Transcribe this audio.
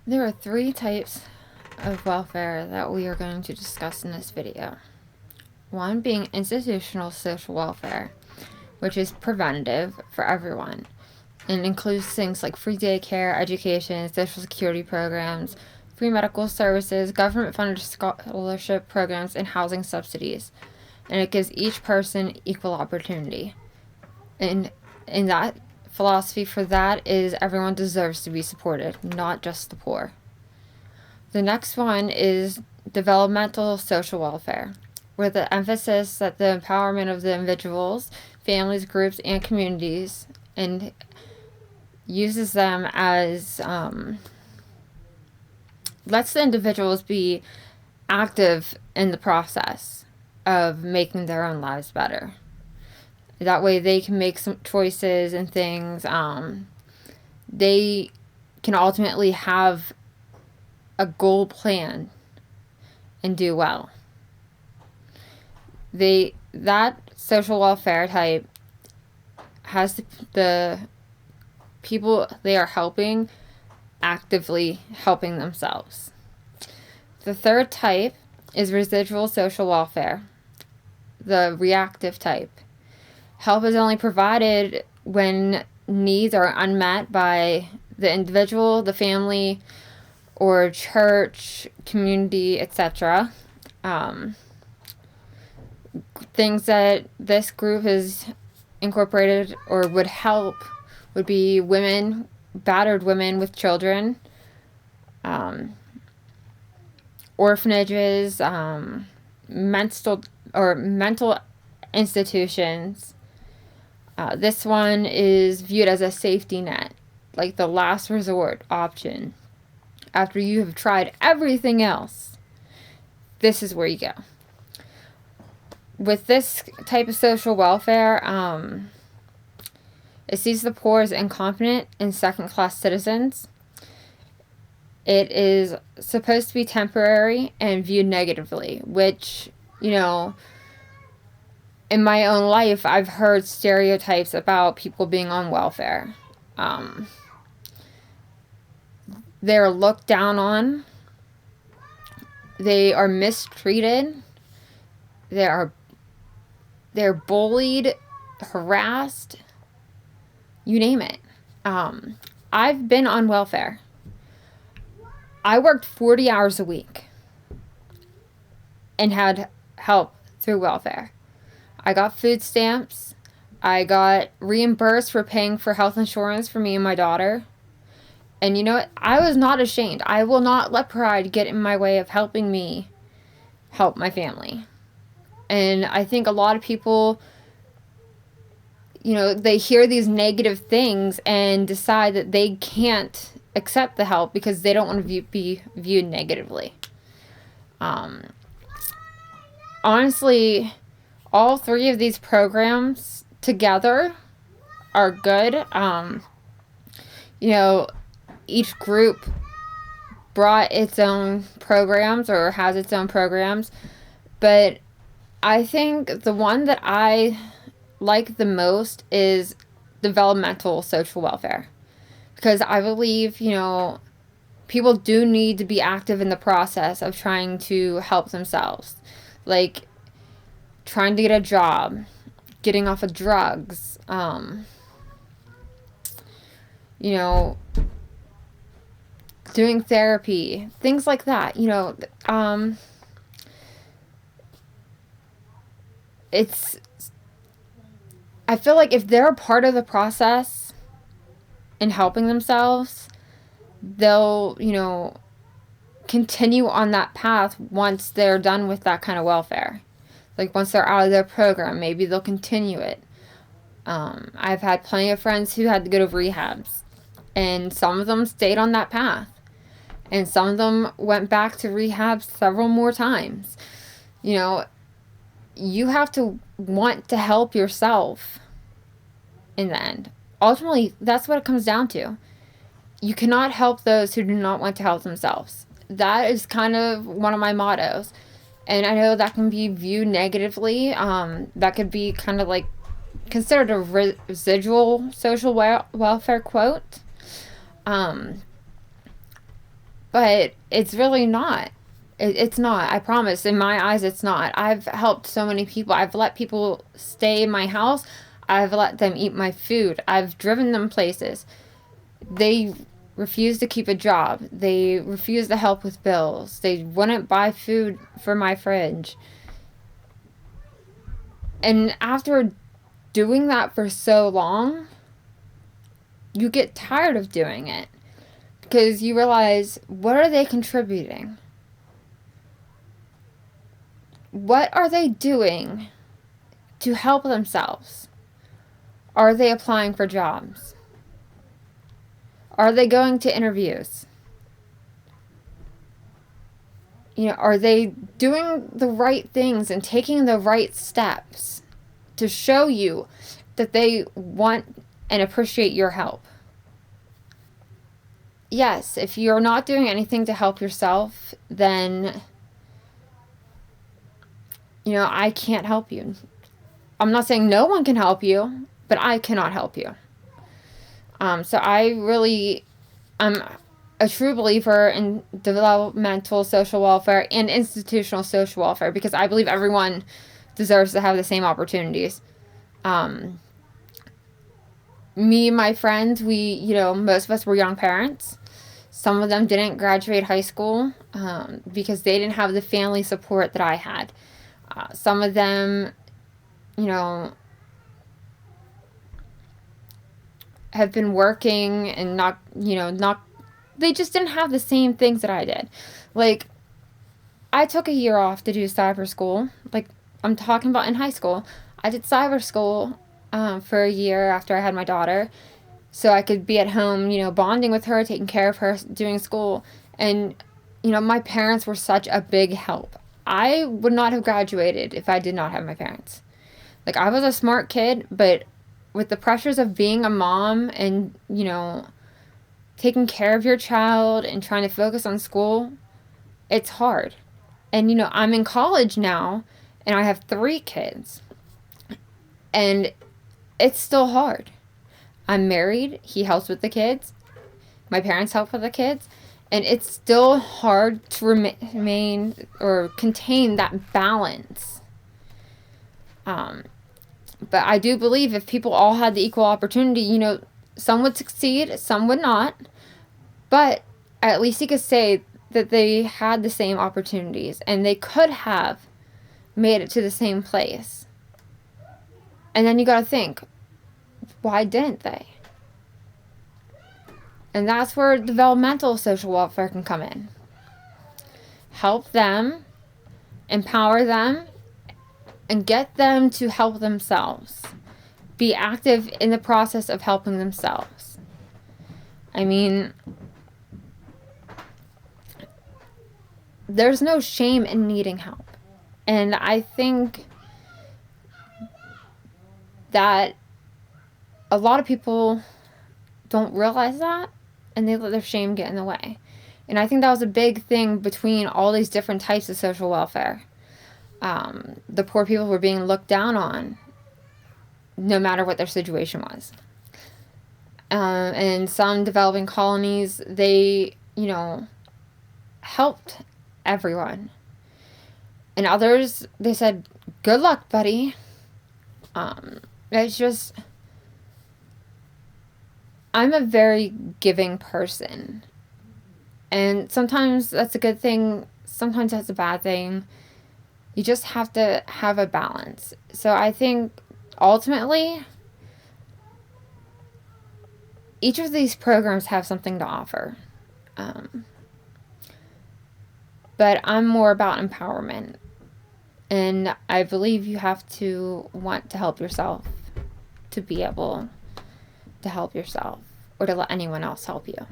There are three types of welfare that we are going to discuss in this video. One being institutional social welfare, which is preventative for everyone and includes things like free daycare, education, social security programs, free medical services, government-funded scholarship programs, and housing subsidies. And it gives each person equal opportunity. And in that philosophy for that is everyone deserves to be supported, not just the poor. The next one is developmental social welfare, with the emphasis that the empowerment of the individuals, families, groups, and communities, and uses them as lets the individuals be active in the process of making their own lives better. That way they can make some choices and things. They can ultimately have a goal plan and do well. That social welfare type has the people they are helping actively helping themselves. The third type is residual social welfare, the reactive type. Help is only provided when needs are unmet by the individual, the family, or church, community, etc. Things that this group has incorporated or would help would be women, battered women with children, orphanages, mental institutions. This one is viewed as a safety net, like the last resort option. After you have tried everything else, this is where you go. With this type of social welfare, it sees the poor as incompetent and second-class citizens. It is supposed to be temporary and viewed negatively, which, in my own life, I've heard stereotypes about people being on welfare. They're looked down on. They are mistreated. They're bullied, harassed, you name it. I've been on welfare. I worked 40 hours a week and had help through welfare. I got food stamps. I got reimbursed for paying for health insurance for me and my daughter. And you know what? I was not ashamed. I will not let pride get in my way of helping me help my family. And I think a lot of people, they hear these negative things and decide that they can't accept the help because they don't want to be viewed negatively. Honestly, all three of these programs together are good. Each group brought its own programs or has its own programs, but I think the one that I like the most is developmental social welfare, because I believe, people do need to be active in the process of trying to help themselves, like trying to get a job, getting off of drugs, doing therapy, things like that. I feel like if they're a part of the process in helping themselves, they'll, continue on that path once they're done with that kind of welfare. Like once they're out of their program, maybe they'll continue it. I've had plenty of friends who had to go to rehabs, and some of them stayed on that path, and some of them went back to rehab several more times. You have to want to help yourself in the end. Ultimately, that's what it comes down to. You cannot help those who do not want to help themselves. That is kind of one of my mottos. And I know that can be viewed negatively. That could be kind of like considered a residual social welfare quote. But it's really not. It's not. I promise. In my eyes, it's not. I've helped so many people. I've let people stay in my house. I've let them eat my food. I've driven them places. They refuse to keep a job. They refuse to help with bills. They wouldn't buy food for my fridge. And after doing that for so long, you get tired of doing it. Because you realize, what are they contributing? What are they doing to help themselves? Are they applying for jobs? Are they going to interviews? Are they doing the right things and taking the right steps to show you that they want and appreciate your help? Yes, if you're not doing anything to help yourself, then, I can't help you. I'm not saying no one can help you, but I cannot help you. So I'm a true believer in developmental social welfare and institutional social welfare, because I believe everyone deserves to have the same opportunities. Me and my friends, most of us were young parents. Some of them didn't graduate high school because they didn't have the family support that I had. Some of them, have been working and they just didn't have the same things that I did. Like, I took a year off to do cyber school. Like, I'm talking about in high school. I did cyber school for a year after I had my daughter, so I could be at home, bonding with her, taking care of her, doing school. And, my parents were such a big help. I would not have graduated if I did not have my parents. Like, I was a smart kid, but with the pressures of being a mom and, taking care of your child and trying to focus on school, it's hard. And, I'm in college now, and I have 3 kids. And it's still hard. I'm married. He helps with the kids. My parents help with the kids. And it's still hard to remain or contain that balance. But I do believe if people all had the equal opportunity, some would succeed, some would not. But at least you could say that they had the same opportunities and they could have made it to the same place. And then you got to think, why didn't they? And that's where developmental social welfare can come in. Help them, empower them, and get them to help themselves. Be active in the process of helping themselves. I mean, there's no shame in needing help. And I think that a lot of people don't realize that, and they let their shame get in the way. And I think that was a big thing between all these different types of social welfare. The poor people were being looked down on, no matter what their situation was. And some developing colonies, they, helped everyone. And others, they said, good luck, buddy. It's just, I'm a very giving person. And sometimes that's a good thing. Sometimes that's a bad thing. You just have to have a balance. So I think ultimately, each of these programs have something to offer. But I'm more about empowerment. And I believe you have to want to help yourself to be able to help yourself or to let anyone else help you.